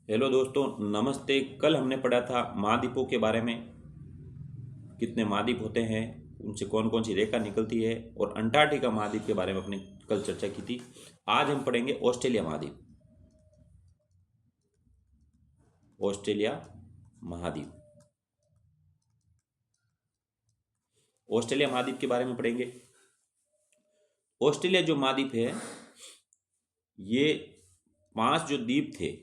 Hello दोस्तों, नमस्ते। कल हमने पढ़ा था महाद्वीपों के बारे में। कितने महाद्वीप होते हैं, उनसे कौन कौन सी रेखा निकलती है, और अंटार्कटिका महाद्वीप के बारे में अपने कल चर्चा की थी। आज हम पढ़ेंगे ऑस्ट्रेलिया महाद्वीप। ऑस्ट्रेलिया महाद्वीप। ऑस्ट्रेलिया महाद्वीप के बारे में पढ़ेंगे। ऑस्ट्रेलिया जो महाद्वीप है, ये 5 जो द्वीप थे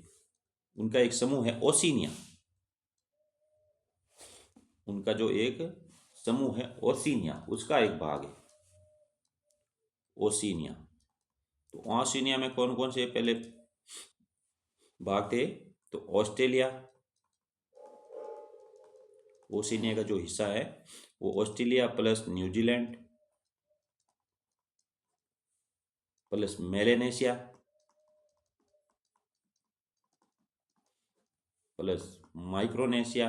उनका एक समूह है ओशिनिया। उनका जो एक समूह है ओशिनिया, उसका एक भाग है ओशिनिया। तो ओशिनिया में कौन कौन से पहले भाग थे? तो ऑस्ट्रेलिया, ओशिनिया का जो हिस्सा है वो Australia plus New Zealand plus Melanesia plus Micronesia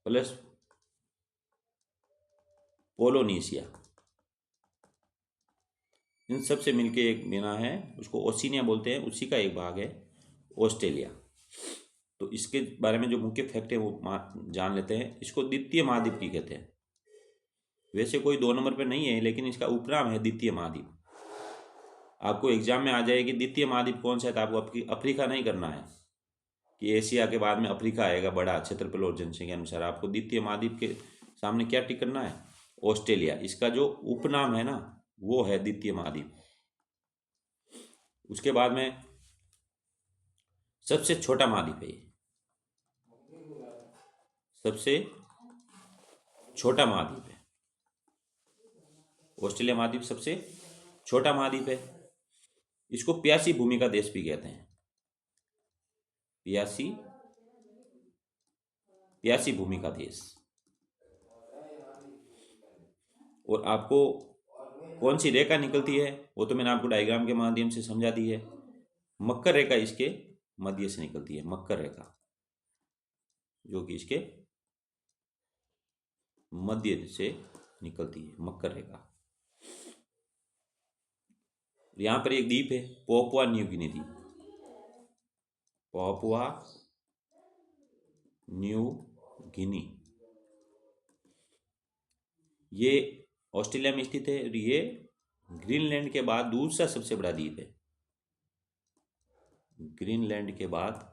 plus Polynesia. इन सब से मिलके एक बना है, उसको ओशिनिया बोलते हैं। उसी का एक भाग है ऑस्ट्रेलिया। तो इसके बारे में जो मुख्य फैक्ट है वो जान लेते हैं। इसको द्वितीय महाद्वीप की कहते हैं। वैसे कोई 2 नंबर पे नहीं है, लेकिन इसका उपनाम है द्वितीय महाद्वीप। आपको एग्जाम में आ जाएगी द्वितीय महाद्वीप कौन सा है, तो आपको अफ्रीका नहीं करना है कि एशिया के बाद में अफ्रीका आएगा बड़ा क्षेत्रफल और जनसंख्या के अनुसार। आपको द्वितीय महाद्वीप के सामने क्या टिक करना है? ऑस्ट्रेलिया। इसका जो उपनाम है ना, वो है द्वितीय महाद्वीप। उसके बाद में सबसे छोटा महाद्वीप है ये। सबसे छोटा महाद्वीप है ऑस्ट्रेलिया महाद्वीप। सबसे छोटा महाद्वीप है। इसको प्यासी भूमि का देश भी कहते हैं। प्यासी प्यासी भूमि का देश। और आपको कौन सी रेखा निकलती है वो तो मैंने आपको डायग्राम के माध्यम से समझा दी है। मकर रेखा इसके मध्य से निकलती है। मकर रेखा जो कि इसके मध्य से निकलती है, मकर रेखा। यहां पर एक द्वीप है पापुआ न्यू गिनी द्वीप। पापुआ न्यू गिनी, ये ऑस्ट्रेलिया में स्थित है। और ये ग्रीनलैंड के बाद दूसरा सबसे बड़ा द्वीप है। ग्रीनलैंड के बाद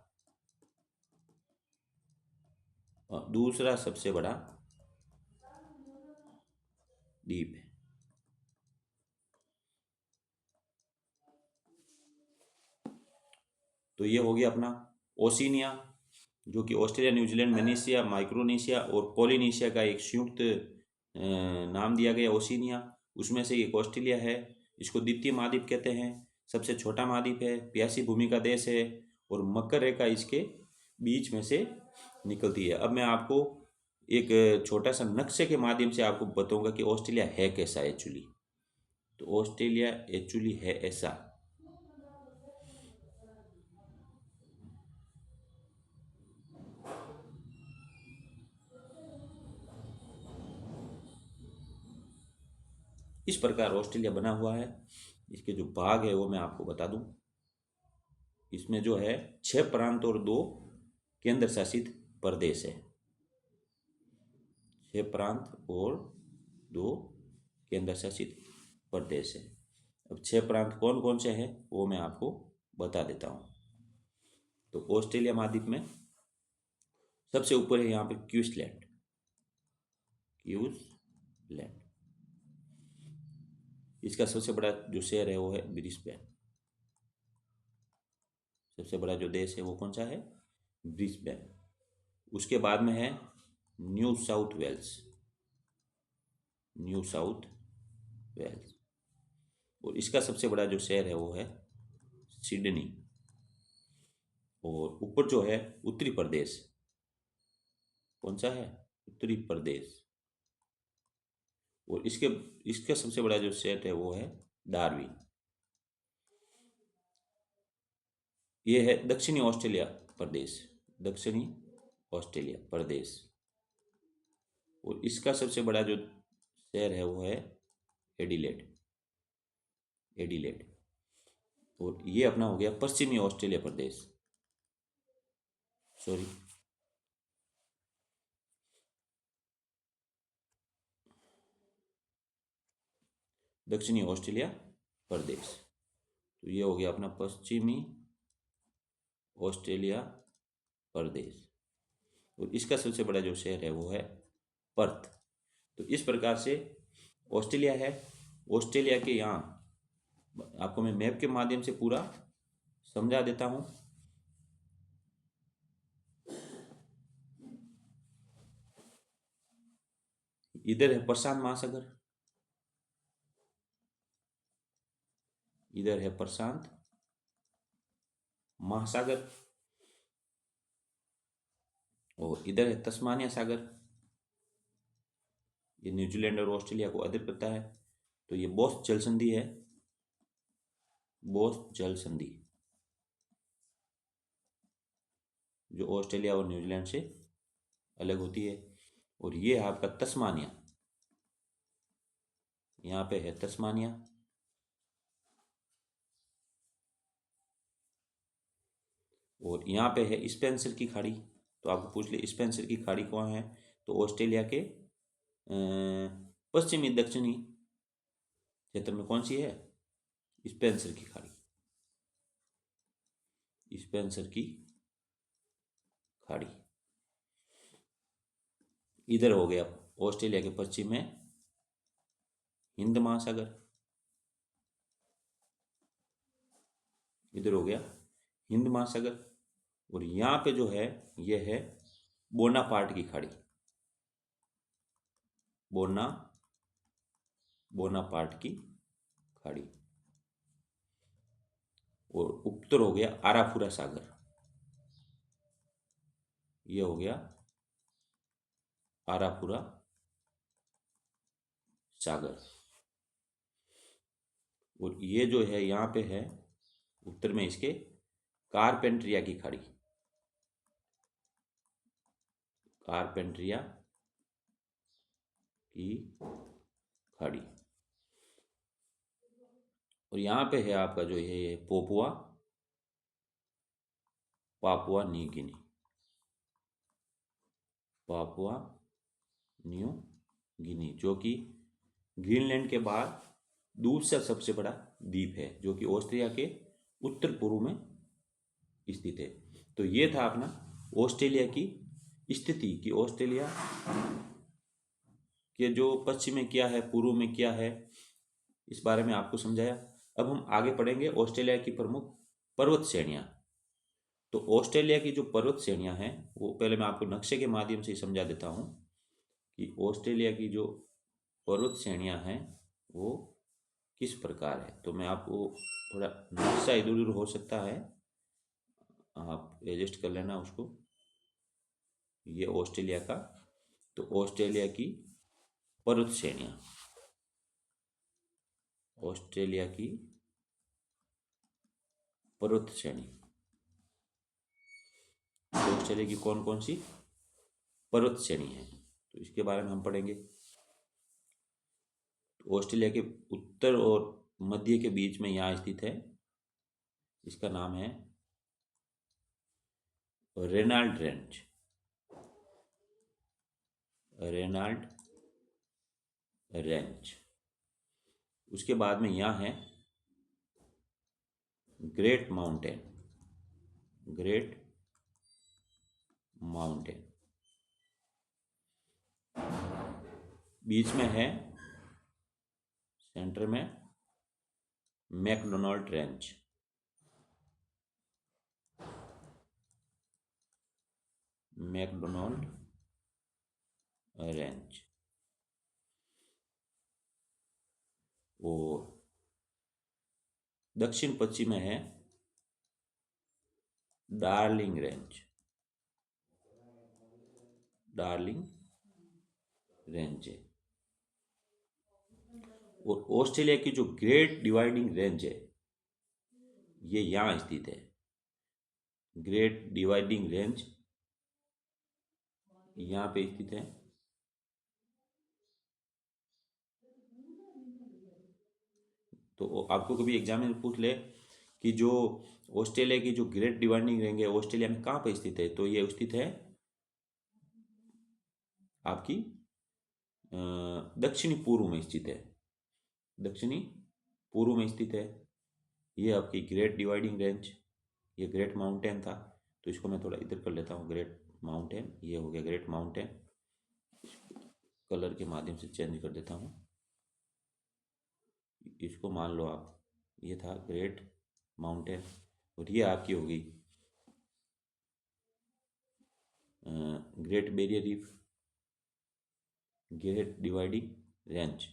दूसरा सबसे बड़ा द्वीप है। तो ये हो गया अपना ओशिनिया, जो कि ऑस्ट्रेलिया, न्यूजीलैंड, मलेशिया, माइक्रोनेशिया और पोलिनेशिया का एक संयुक्त नाम दिया गया ओशिनिया। उसमें से एक ऑस्ट्रेलिया है। इसको द्वितीय महाद्वीप कहते हैं। सबसे छोटा महाद्वीप है, प्यासी भूमि का देश है, और मकर रेखा इसके बीच में से निकलती है। अब मैं आपको एक छोटा सा नक्शे के माध्यम से आपको बताऊंगा कि ऑस्ट्रेलिया है कैसा एक्चुअली। तो ऑस्ट्रेलिया एक्चुअली है ऐसा। इस प्रकार ऑस्ट्रेलिया बना हुआ है। इसके जो भाग है वो मैं आपको बता दूं। इसमें जो है 6 प्रांत और 2 केंद्र शासित प्रदेश है। 6 प्रांत और 2 केंद्र शासित प्रदेश है। अब 6 प्रांत कौन कौन से हैं वो मैं आपको बता देता हूँ। तो ऑस्ट्रेलिया महाद्वीप में सबसे ऊपर है यहाँ पे क्वींसलैंड। क्वींसलैंड। इसका सबसे बड़ा जो शहर है वो है ब्रिस्बेन। सबसे बड़ा जो देश है वो कौन सा है? ब्रिस्बेन। उसके बाद में है New South Wales. New South Wales. और इसका सबसे बड़ा जो शहर है वो है सिडनी। और ऊपर जो है उत्तरी प्रदेश। कौन सा है? उत्तरी प्रदेश। और इसके इसका सबसे बड़ा जो स्टेट है वो है डार्विन। ये है दक्षिणी ऑस्ट्रेलिया प्रदेश। दक्षिणी ऑस्ट्रेलिया प्रदेश। और इसका सबसे बड़ा जो शहर है वो है एडिलेड। एडिलेड। और ये अपना हो गया पश्चिमी ऑस्ट्रेलिया प्रदेश, सॉरी, दक्षिणी ऑस्ट्रेलिया प्रदेश। तो ये हो गया अपना पश्चिमी ऑस्ट्रेलिया प्रदेश। और इसका सबसे बड़ा जो शहर है वो है पर्थ। तो इस प्रकार से ऑस्ट्रेलिया है। ऑस्ट्रेलिया के यहाँ आपको मैं मैप के माध्यम से पूरा समझा देता हूँ। इधर है प्रशांत महासागर, इधर है प्रशांत महासागर, और इधर है तस्मानिया सागर। ये न्यूजीलैंड और ऑस्ट्रेलिया को अधिक करता है। तो ये बोस जल संधि है, बोस जल संधि, जो ऑस्ट्रेलिया और न्यूजीलैंड से अलग होती है। और ये है आपका तस्मानिया, यहाँ पे है तस्मानिया। और यहाँ पे है स्पेंसर की खाड़ी। तो आपको पूछ ले स्पेंसर की खाड़ी कहाँ है, तो ऑस्ट्रेलिया के पश्चिमी दक्षिणी क्षेत्र में कौन सी है, स्पेंसर की खाड़ी, स्पेंसर की खाड़ी। इधर हो गया ऑस्ट्रेलिया के पश्चिम में हिंद महासागर, इधर हो गया हिंद महासागर। और यहाँ पे जो है ये है बोनापार्ट की खाड़ी, बोनापार्ट की खाड़ी। और उत्तर हो गया आराफुरा सागर, ये हो गया आराफुरा सागर। और ये जो है यहाँ पे है उत्तर में इसके कारपेंट्रिया की खाड़ी, कारपेंट्रिया की खाड़ी। और यहाँ पे है आपका जो ये Papua New Guinea, Papua New Guinea, जो कि ग्रीनलैंड के बाद दूसरा सबसे बड़ा द्वीप है, जो कि ऑस्ट्रेलिया के उत्तर पूर्व में स्थित है। तो ये था अपना ऑस्ट्रेलिया की स्थिति, कि ऑस्ट्रेलिया के जो पश्चिम में क्या है, पूर्व में क्या है, इस बारे में आपको समझाया। अब हम आगे पढ़ेंगे ऑस्ट्रेलिया की प्रमुख पर्वत श्रेणियाँ। तो ऑस्ट्रेलिया की जो पर्वत श्रेणियाँ हैं वो पहले मैं आपको नक्शे के माध्यम से समझा देता हूँ कि ऑस्ट्रेलिया की जो पर्वत श्रेणियाँ हैं वो किस प्रकार है। तो मैं आपको थोड़ा नक्शा इधर उधर हो सकता है, आप एडजस्ट कर लेना उसको। ये ऑस्ट्रेलिया का, तो ऑस्ट्रेलिया की पर्वत श्रेणियाँ, ऑस्ट्रेलिया की पर्वत श्रेणी, तो ऑस्ट्रेलिया की कौन कौन सी पर्वत श्रेणी है, तो इसके बारे में हम पढ़ेंगे। तो ऑस्ट्रेलिया के उत्तर और मध्य के बीच में यहाँ स्थित है, इसका नाम है रेनाल्ड रेंज, रेनाल्ड रेंज। उसके बाद में यहाँ है ग्रेट माउंटेन, ग्रेट माउंटेन। बीच में है, सेंटर में मैकडोनाल्ड रेंज, मैकडोनाल्ड रेंज। और दक्षिण पश्चिम में है डार्लिंग रेंज, डार्लिंग रेंज है। और ऑस्ट्रेलिया की जो ग्रेट डिवाइडिंग रेंज है ये यहाँ स्थित है, ग्रेट डिवाइडिंग रेंज यहाँ पे स्थित है। तो आपको कभी एग्जाम में पूछ ले कि जो ऑस्ट्रेलिया की जो ग्रेट डिवाइडिंग रेंज है ऑस्ट्रेलिया में कहाँ पर स्थित है, तो ये स्थित है आपकी दक्षिणी पूर्व में स्थित है। दक्षिणी पूर्व में स्थित है। ये आपकी ग्रेट डिवाइडिंग रेंज, ये ग्रेट माउंटेन था, तो इसको मैं थोड़ा इधर कर लेता हूँ। ग्रेट माउंटेन, ये हो गया ग्रेट माउंटेन। कलर के माध्यम से चेंज कर देता हूँ। इसको मान लो आप, ये था ग्रेट माउंटेन, और ये आपकी होगी great barrier reef, great dividing range,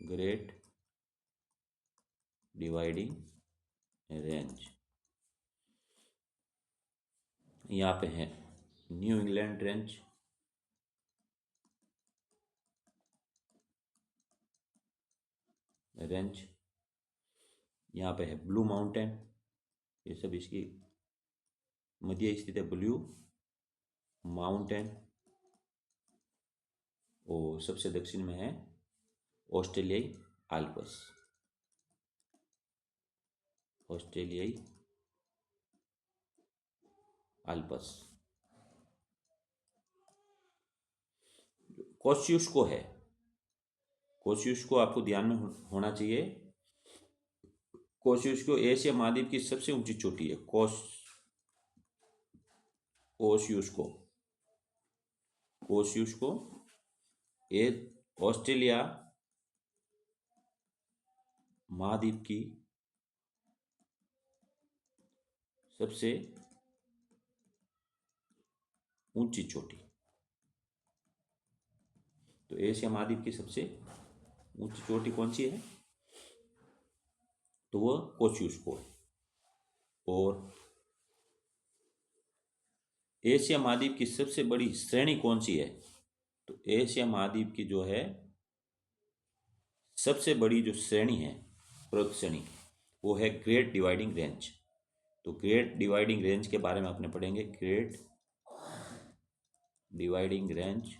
great dividing range. यहाँ पे है न्यू इंग्लैंड रेंज, यहाँ पे है ब्लू माउंटेन, ये सब इसकी मध्य स्थित है ब्लू माउंटेन। और सबसे दक्षिण में है ऑस्ट्रेलियाई आल्प्स, ऑस्ट्रेलियाई आल्प्स। कोस्युस्को है, कोस्युस्को आपको ध्यान में होना चाहिए। कोस्युस्को एशिया महाद्वीप की सबसे ऊंची चोटी है। कोस्युस्को, कोस्युस्को ये ऑस्ट्रेलिया महाद्वीप की सबसे ऊंची चोटी। तो एशिया महाद्वीप की सबसे ऊंची चोटी कौन सी है, तो वह कोस्युस्को है। और एशिया महाद्वीप की सबसे बड़ी श्रेणी कौन सी है, तो एशिया महाद्वीप की जो है सबसे बड़ी जो श्रेणी है, पर्वत श्रेणी, वो है ग्रेट डिवाइडिंग रेंज। तो ग्रेट डिवाइडिंग रेंज के बारे में आपने पढ़ेंगे। ग्रेट डिवाइडिंग रेंज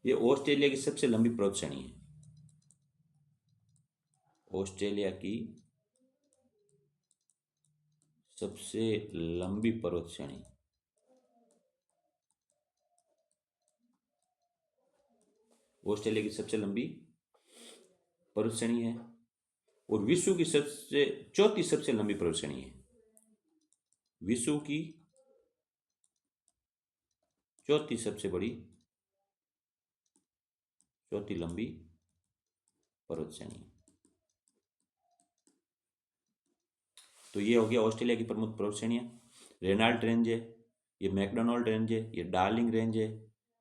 ये ऑस्ट्रेलिया की सबसे लंबी पर्वत श्रेणी है। ऑस्ट्रेलिया की सबसे लंबी पर्वत श्रेणी, ऑस्ट्रेलिया की सबसे लंबी पर्वत श्रेणी है, और विश्व की सबसे चौथी सबसे लंबी पर्वत श्रेणी है। विश्व की चौथी सबसे बड़ी, चौथी लंबी पर्वत श्रेणी। तो ये हो गया ऑस्ट्रेलिया की प्रमुख पर्वत श्रेणियाँ। रेनाल्ट रेंज है, ये मैकडोनाल्ड रेंज है, ये डार्लिंग रेंज है,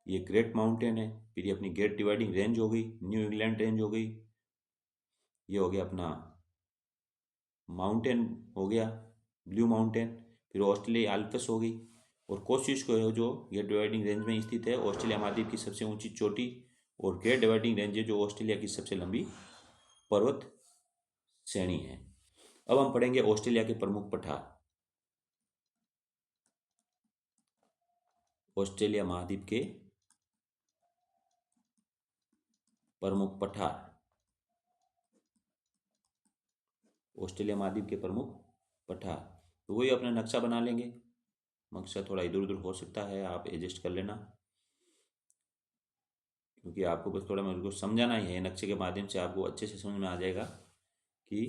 ये ग्रेट माउंटेन है, फिर ये अपनी ग्रेट डिवाइडिंग रेंज हो गई, न्यू इंग्लैंड रेंज हो गई, ये हो गया अपना माउंटेन हो गया ब्लू माउंटेन, फिर ऑस्ट्रेलिया आल्प्स हो गई, और कोस्युस्को है जो ग्रेट डिवाइडिंग रेंज में स्थित है, ऑस्ट्रेलिया महाद्वीप की सबसे ऊंची चोटी, और ग्रेट डिवाइडिंग रेंज है जो ऑस्ट्रेलिया की सबसे लंबी पर्वत श्रेणी है। अब हम पढ़ेंगे ऑस्ट्रेलिया के प्रमुख पठार। ऑस्ट्रेलिया महाद्वीप के प्रमुख पठार, ऑस्ट्रेलिया महाद्वीप के प्रमुख पठार। तो वही अपना नक्शा बना लेंगे। नक्शा थोड़ा इधर उधर हो सकता है, आप एडजस्ट कर लेना, क्योंकि आपको बस थोड़ा मेरे को समझाना ही है। नक्शे के माध्यम से आपको अच्छे से समझ में आ जाएगा कि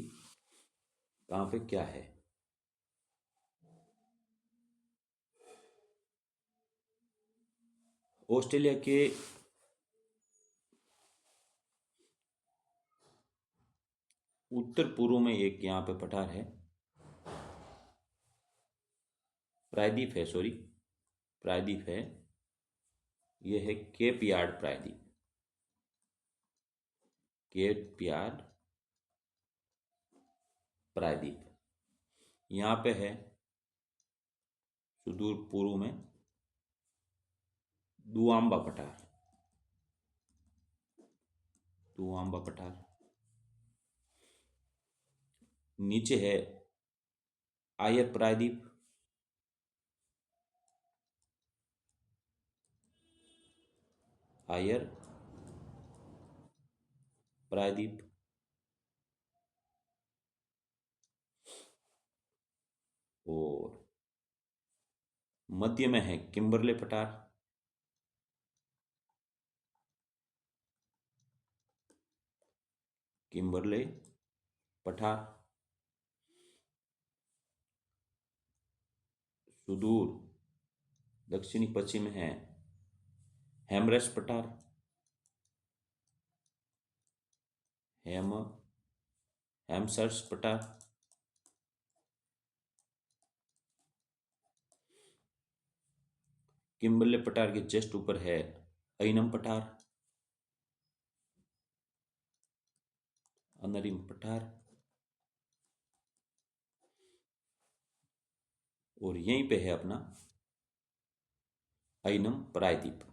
कहाँ पे क्या है। ऑस्ट्रेलिया के उत्तर पूर्व में एक यहाँ पे पठार है, प्रायद्वीप है, सॉरी प्रायद्वीप है, ये है केप यार्ड प्रायद्वीप, केप यार्ड प्रायद्वीप। यहाँ पे है सुदूर पूर्व में दुआम्बा पठार, दुआम्बा पठार। नीचे है आयर प्रायद्वीप, आयर प्रायद्वीप, और मध्य में है किम्बरले पठार, किम्बरले पठार, सुदूर दक्षिणी पश्चिम है हेमरस पठार, हेमसर्स पठार, किम्बरले पठार के जस्ट ऊपर है ऐनम पठार, अनरिम पठार, और यहीं पे है अपना ऐनम प्रायद्वीप।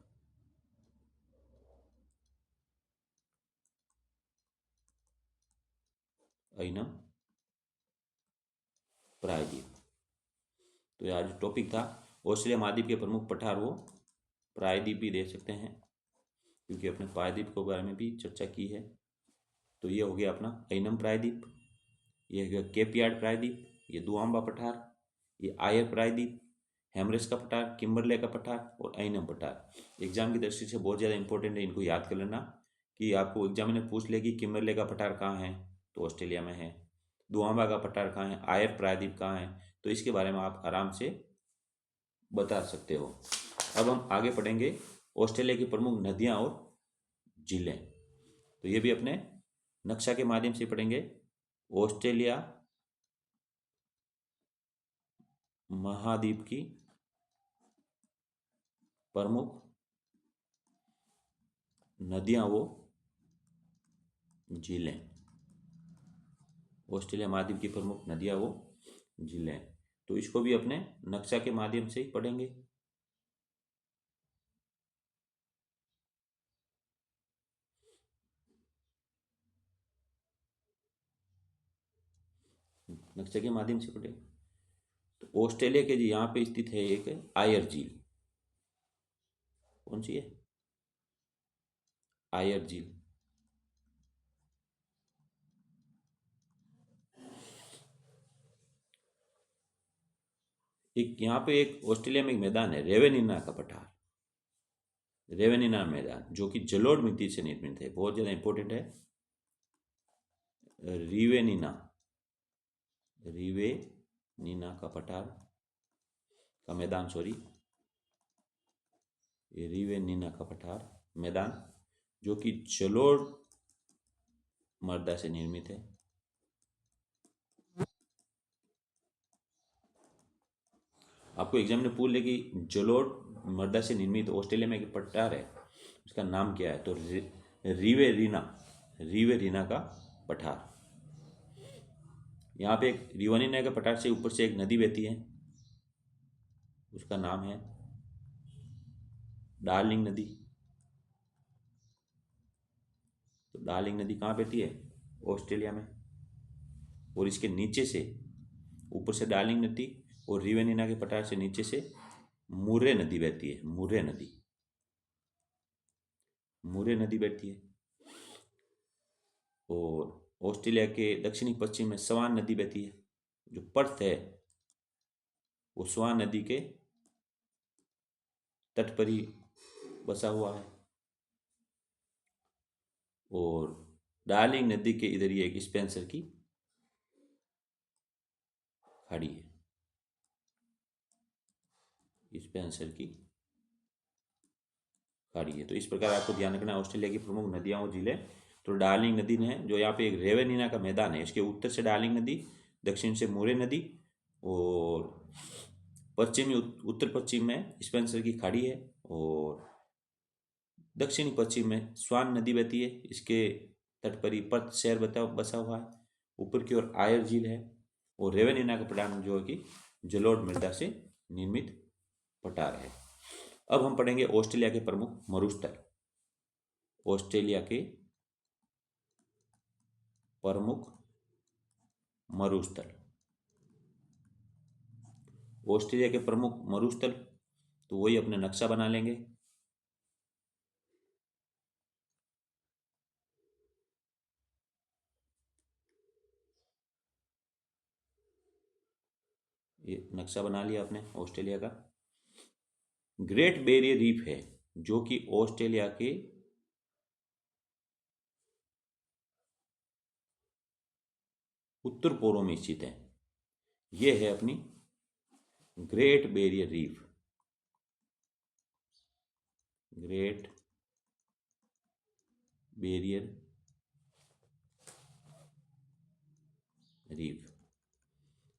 ऐनम प्रायद्वीप। तो ये आज टॉपिक था ऑस्ट्रेलिया महाद्वीप के प्रमुख पठार, वो प्रायद्वीप भी दे सकते हैं क्योंकि अपने प्रायद्वीप के बारे में भी चर्चा की है। तो ये हो गया अपना ऐनम प्रायद्वीप, ये हो गया केप यार्ड प्रायद्वीप, ये दुआम्बा पठार, ये आयर प्रायद्वीप, हेमरेस का पठार, किम्बरले का पठार और ऐनम पठार। एग्जाम की दृष्टि से बहुत ज़्यादा इंपॉर्टेंट है, इनको याद कर लेना कि आपको एग्जामिनर पूछ ले कि किम्बरले का पठार कहाँ है, तो ऑस्ट्रेलिया में है। दुआम्बा का पठार कहाँ है, आयर प्रायद्वीप कहाँ है, तो इसके बारे में आप आराम से बता सकते हो। अब हम आगे पढ़ेंगे ऑस्ट्रेलिया की प्रमुख नदियाँ और झीलें। तो ये भी अपने नक्शा के माध्यम से पढ़ेंगे। ऑस्ट्रेलिया महाद्वीप की प्रमुख नदियाँ वो झीलें, ऑस्ट्रेलिया महाद्वीप की प्रमुख नदियाँ वो झीलें। तो इसको भी अपने नक्शा के माध्यम से ही पढ़ेंगे। नक्शे के माध्यम से पढ़ेंगे। तो ऑस्ट्रेलिया के यहाँ पे स्थित है एक आयर झील। कौन सी है? आयर झील। एक यहाँ पे एक ऑस्ट्रेलिया में एक मैदान है रेवेनिना का पठार, रेवेनिना मैदान, जो कि जलोढ़ मिट्टी से निर्मित है, बहुत ज्यादा इंपॉर्टेंट है। रिवेनिना, रिवेनिना का पठार का मैदान, सॉरी, रिवेनिना का पठार मैदान जो कि जलोढ़ मृदा से निर्मित है। आपको एग्जाम में पूछ ले कि जलोढ़ मृदा से निर्मित ऑस्ट्रेलिया में एक पठार है, उसका नाम क्या है, तो रिवेरिना, रिवेरिना का पठार। यहाँ पे एक रिवेरिना के पठार से ऊपर से एक नदी बहती है, उसका नाम है डार्लिंग नदी। तो डार्लिंग नदी कहाँ बहती है? ऑस्ट्रेलिया में। और इसके नीचे से, ऊपर से डार्लिंग नदी और रिवेनिना के पठार से नीचे से मुर्रे नदी बहती है, मुर्रे नदी, मुर्रे नदी बहती है। और ऑस्ट्रेलिया के दक्षिणी पश्चिम में स्वान नदी बहती है। जो पर्थ है वो स्वान नदी के तट पर ही बसा हुआ है। और डार्लिंग नदी के इधर ही एक स्पेंसर की खाड़ी है, स्पेंसर की खाड़ी है। तो इस प्रकार आपको ध्यान रखना है ऑस्ट्रेलिया की प्रमुख नदियां और झीलें। तो डार्लिंग नदी है जो यहाँ पे एक रेवेनिना का मैदान है, इसके उत्तर से डार्लिंग नदी, दक्षिण से मुरे नदी, और पश्चिमी उत्तर पश्चिम में स्पेंसर की खाड़ी है, और दक्षिणी पश्चिम में स्वान नदी बहती है, इसके तट पर ही पर्थ शहर बसा हुआ है। ऊपर की ओर आयर झील है, और रेवेनिना का पठार जो है कि जलोढ़ मृदा से निर्मित पठार है। अब हम पढ़ेंगे ऑस्ट्रेलिया के प्रमुख मरुस्थल। ऑस्ट्रेलिया के प्रमुख मरुस्थल, ऑस्ट्रेलिया के प्रमुख मरुस्थल, तो वही अपने नक्शा बना लेंगे। ये नक्शा बना लिया आपने ऑस्ट्रेलिया का। ग्रेट बैरियर रीफ है जो कि ऑस्ट्रेलिया के उत्तर पूर्व में स्थित है। ये है अपनी great barrier reef. Great barrier reef,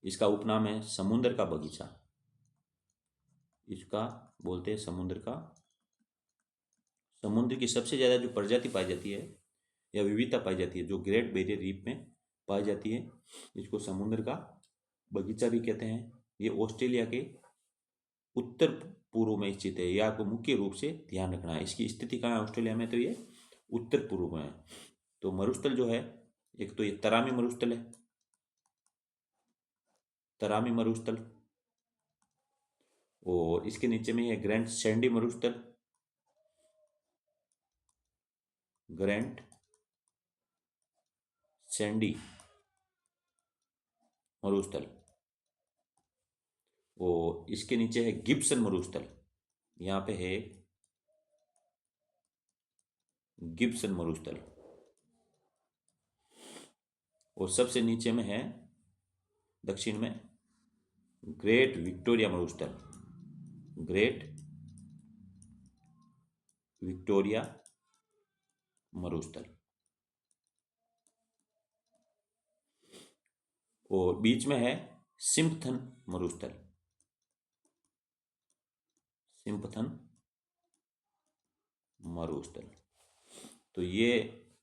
इसका उपनाम है समुद्र का बगीचा। इसका बोलते हैं समुद्र का, समुद्र की सबसे ज़्यादा जो प्रजाति पाई जाती है या विविधता पाई जाती है जो ग्रेट बैरियर रीफ में पाई जाती है, इसको समुद्र का बगीचा भी कहते हैं। ये ऑस्ट्रेलिया के उत्तर पूर्व में स्थित है। यह आपको मुख्य रूप से ध्यान रखना है। इसकी स्थिति कहाँ है ऑस्ट्रेलिया में, तो ये उत्तर पूर्व में है। तो मरुस्थल जो है, एक तो ये तरामी मरुस्थल है, तरामी मरुस्थल, और इसके नीचे में है ग्रैंड सैंडी मरुस्थल, ग्रैंड सैंडी मरुस्थल, और इसके नीचे है गिब्सन मरुस्थल। यहाँ पे है गिब्सन मरुस्थल, और सबसे नीचे में है दक्षिण में ग्रेट विक्टोरिया मरुस्थल, ग्रेट विक्टोरिया मरुस्थल, और बीच में है सिम्पथन मरुस्थल, सिम्पथन मरुस्थल। तो ये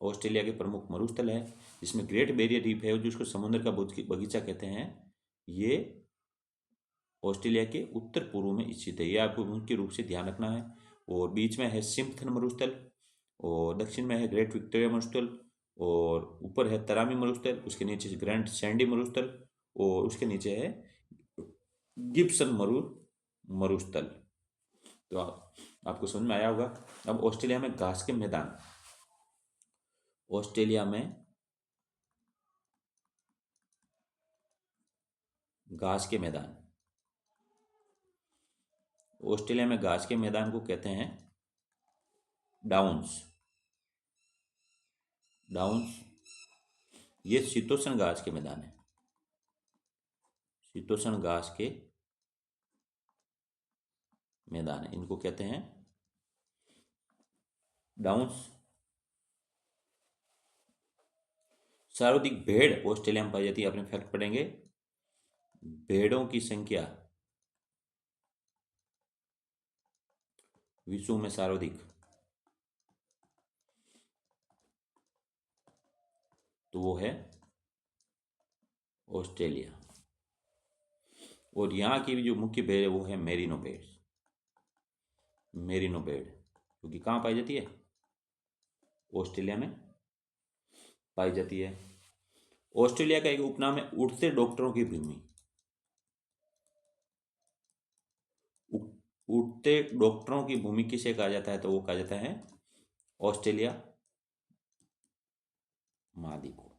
ऑस्ट्रेलिया के प्रमुख मरुस्थल है, जिसमें ग्रेट बैरियर रीफ है जिसको समुद्र का बगीचा कहते हैं। ये ऑस्ट्रेलिया के उत्तर पूर्व में स्थित है। ये आपको मुख्य रूप से ध्यान रखना है। और बीच में है सिम्पथन मरुस्थल, और दक्षिण में है ग्रेट विक्टोरिया मरुस्थल, और ऊपर है तरामी मरुस्थल, उसके नीचे ग्रैंड सैंडी मरुस्थल, और उसके नीचे है गिब्सन मरुस्थल। तो आपको समझ में आया होगा। अब ऑस्ट्रेलिया में घास के मैदान, ऑस्ट्रेलिया में घास के मैदान, ऑस्ट्रेलिया में घास के मैदान को कहते हैं डाउन्स। डाउन्स ये शीतोष्ण घास के मैदान है, शीतोष्ण घास के मैदान है, इनको कहते हैं डाउन्स। सर्वाधिक भेड़ ऑस्ट्रेलिया में पाई जाती है। अपने फैक्ट पढ़ेंगे, भेड़ों की संख्या विश्व में सर्वाधिक, तो वो है ऑस्ट्रेलिया। और यहाँ की जो मुख्य भेड़ है वो है मेरिनो भेड़, मेरिनो भेड़, क्योंकि कहाँ पाई जाती है, ऑस्ट्रेलिया में पाई जाती है। ऑस्ट्रेलिया का एक उपनाम है उड़ते डॉक्टरों की भूमि। उड़ते डॉक्टरों की भूमि किसे कहा जाता है, तो वो कहा जाता है ऑस्ट्रेलिया महाद्वीप को।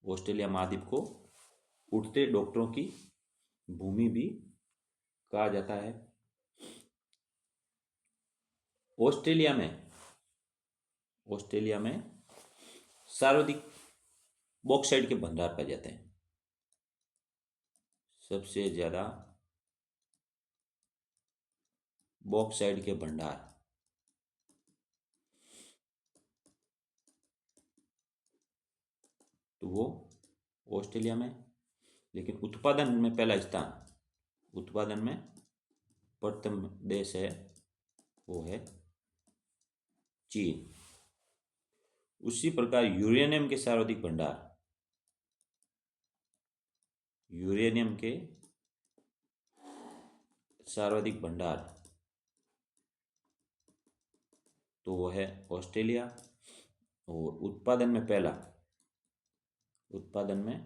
ऑस्ट्रेलिया महाद्वीप को उड़ते डॉक्टरों की भूमि भी कहा जाता है। ऑस्ट्रेलिया में सर्वाधिक बॉक्साइट के भंडार पाए जाते हैं। सबसे ज्यादा बॉक्साइट के भंडार तो वो ऑस्ट्रेलिया में। लेकिन उत्पादन में पहला स्थान, उत्पादन में प्रथम देश है वो है चीन। उसी प्रकार यूरेनियम के सर्वाधिक भंडार, यूरेनियम के सर्वाधिक भंडार तो वो है ऑस्ट्रेलिया। और उत्पादन में पहला, उत्पादन में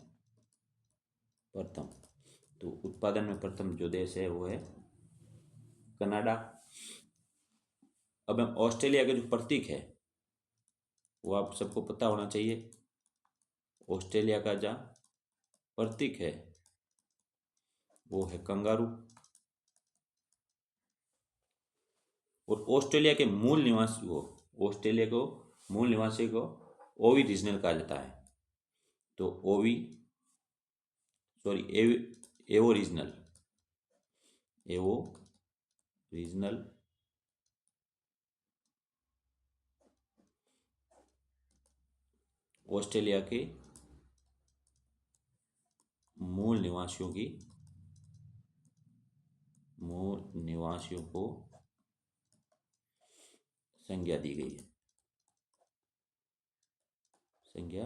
प्रथम, तो उत्पादन में प्रथम जो देश है वो है कनाडा। अब हम ऑस्ट्रेलिया का जो प्रतीक है वो आप सबको पता होना चाहिए। ऑस्ट्रेलिया का जो प्रतीक है वो है कंगारू। और ऑस्ट्रेलिया के मूल निवासी को, ऑस्ट्रेलिया को मूल निवासी को ओवी रीजनल कहा जाता है। तो ओवी, सॉरी, एवो रीजनल, एवो रीजनल ऑस्ट्रेलिया के मूल निवासियों को संज्ञा दी गई है, संज्ञा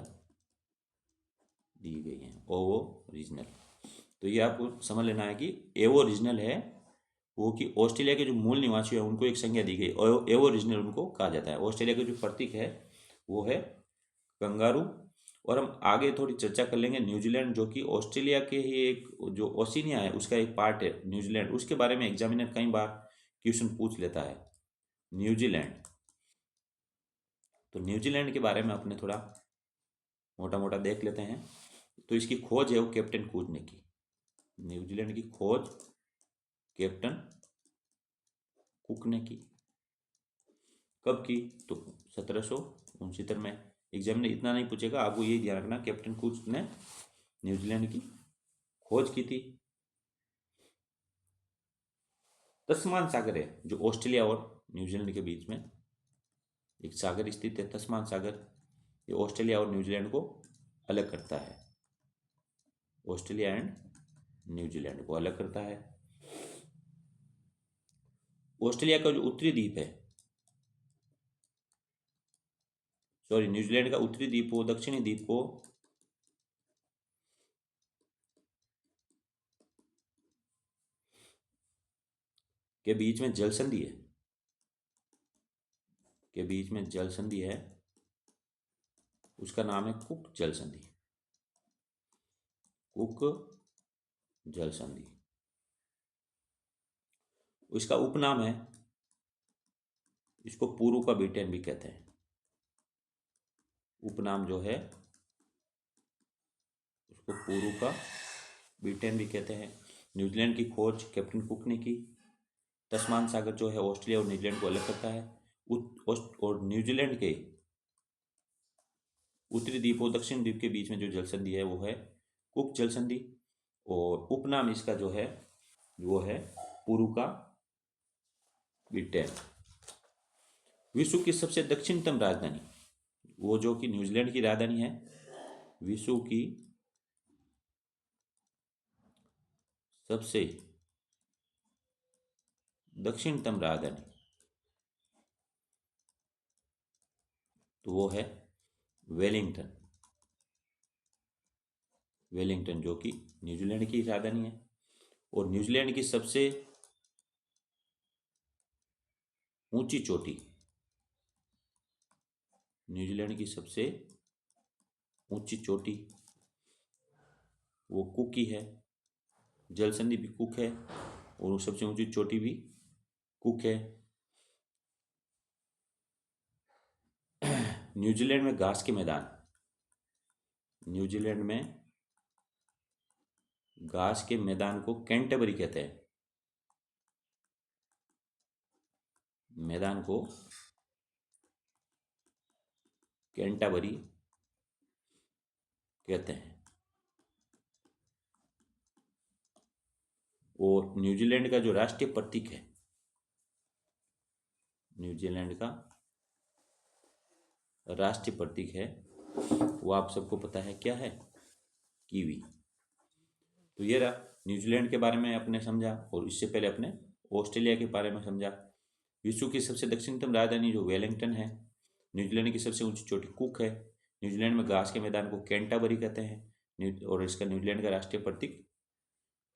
दी गई है ओवो रीजनल। तो ये आपको समझ लेना है कि एवो रीजनल है वो कि ऑस्ट्रेलिया के जो मूल निवासी हैं उनको एक संज्ञा दी गई, एवो रीजनल उनको कहा जाता है। ऑस्ट्रेलिया का जो प्रतीक है वो है कंगारू। और हम आगे थोड़ी चर्चा कर लेंगे न्यूजीलैंड, जो कि ऑस्ट्रेलिया के ही एक, जो ओशिनिया है उसका एक पार्ट है न्यूजीलैंड। उसके बारे में एग्जामिनर कई बार क्वेश्चन पूछ लेता है। न्यूजीलैंड, तो न्यूजीलैंड के बारे में अपने थोड़ा मोटा मोटा देख लेते हैं। तो इसकी खोज है वो कैप्टन कुक ने की। न्यूजीलैंड की खोज कैप्टन कुक ने की। कब की? तो 1769 में। एग्जाम ने इतना नहीं पूछेगा, आपको यही ध्यान रखना कैप्टन कुक ने न्यूजीलैंड की खोज की थी। तस्मान सागर है जो ऑस्ट्रेलिया और न्यूजीलैंड के बीच में एक सागर स्थित है, तस्मान सागर। ये ऑस्ट्रेलिया और न्यूजीलैंड को अलग करता है, ऑस्ट्रेलिया एंड न्यूजीलैंड को अलग करता है। ऑस्ट्रेलिया का जो उत्तरी द्वीप है, सॉरी, न्यूजीलैंड का उत्तरी द्वीप को, दक्षिणी द्वीप को के बीच में जल संधि है, के बीच में जल संधि है, उसका नाम है कुक जल संधि, कुक जल संधि। इसका उपनाम है, इसको पूर्व का ब्रिटेन भी कहते हैं। उपनाम जो है उसको पूर्व का ब्रिटेन भी कहते हैं। न्यूजीलैंड की खोज कैप्टन कुक ने की। तस्मान सागर जो है ऑस्ट्रेलिया और न्यूजीलैंड को अलग करता है। और न्यूजीलैंड के उत्तरी द्वीप और दक्षिण द्वीप के बीच में जो जल संधि है वो है कुक जल संधि। और उपनाम इसका जो है वो है पूर्व का ब्रिटेन। विश्व की सबसे दक्षिणतम राजधानी, वो जो कि न्यूजीलैंड की राजधानी है, विश्व की सबसे दक्षिणतम राजधानी, तो वो है वेलिंगटन। वेलिंगटन जो कि न्यूजीलैंड की राजधानी है। और न्यूजीलैंड की सबसे ऊंची चोटी, न्यूजीलैंड की सबसे ऊंची चोटी वो कुक ही है। जल संधि भी कुक है और सबसे ऊंची चोटी भी कुक है। न्यूजीलैंड में घास के मैदान, न्यूजीलैंड में घास के मैदान को कैंटरबरी कहते हैं। मैदान को कैंटरबरी कहते हैं। और न्यूजीलैंड का जो राष्ट्रीय प्रतीक है, न्यूजीलैंड का राष्ट्रीय प्रतीक है वो आप सबको पता है क्या है? कीवी। तो ये रहा न्यूजीलैंड के बारे में आपने समझा। और इससे पहले अपने ऑस्ट्रेलिया के बारे में समझा। विश्व की सबसे दक्षिणतम राजधानी जो वेलिंगटन है। न्यूजीलैंड की सबसे ऊंची चोटी कुक है। न्यूजीलैंड में घास के मैदान को कैंटरबरी कहते हैं। और इसका न्यूजीलैंड का राष्ट्रीय प्रतीक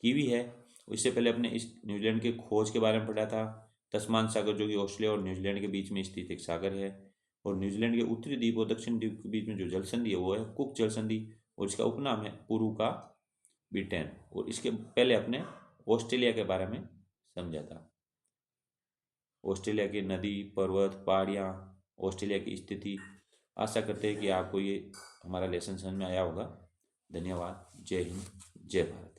कीवी है। इससे पहले अपने इस न्यूजीलैंड के खोज के बारे में पढ़ा था। तस्मान सागर जो कि ऑस्ट्रेलिया और न्यूजीलैंड के बीच में स्थित एक सागर है। और न्यूजीलैंड के उत्तरी द्वीप और दक्षिण द्वीप के बीच में जो जल संधि है वो है कुक जल संधि। और इसका उपनाम है पूर्व का ब्रिटेन। और इसके पहले अपने ऑस्ट्रेलिया के बारे में समझा था। ऑस्ट्रेलिया की नदी, पर्वत, पहाड़ियाँ, ऑस्ट्रेलिया की स्थिति। आशा करते हैं कि आपको ये हमारा लेसन समझ में आया होगा। धन्यवाद। जय हिंद, जय भारत।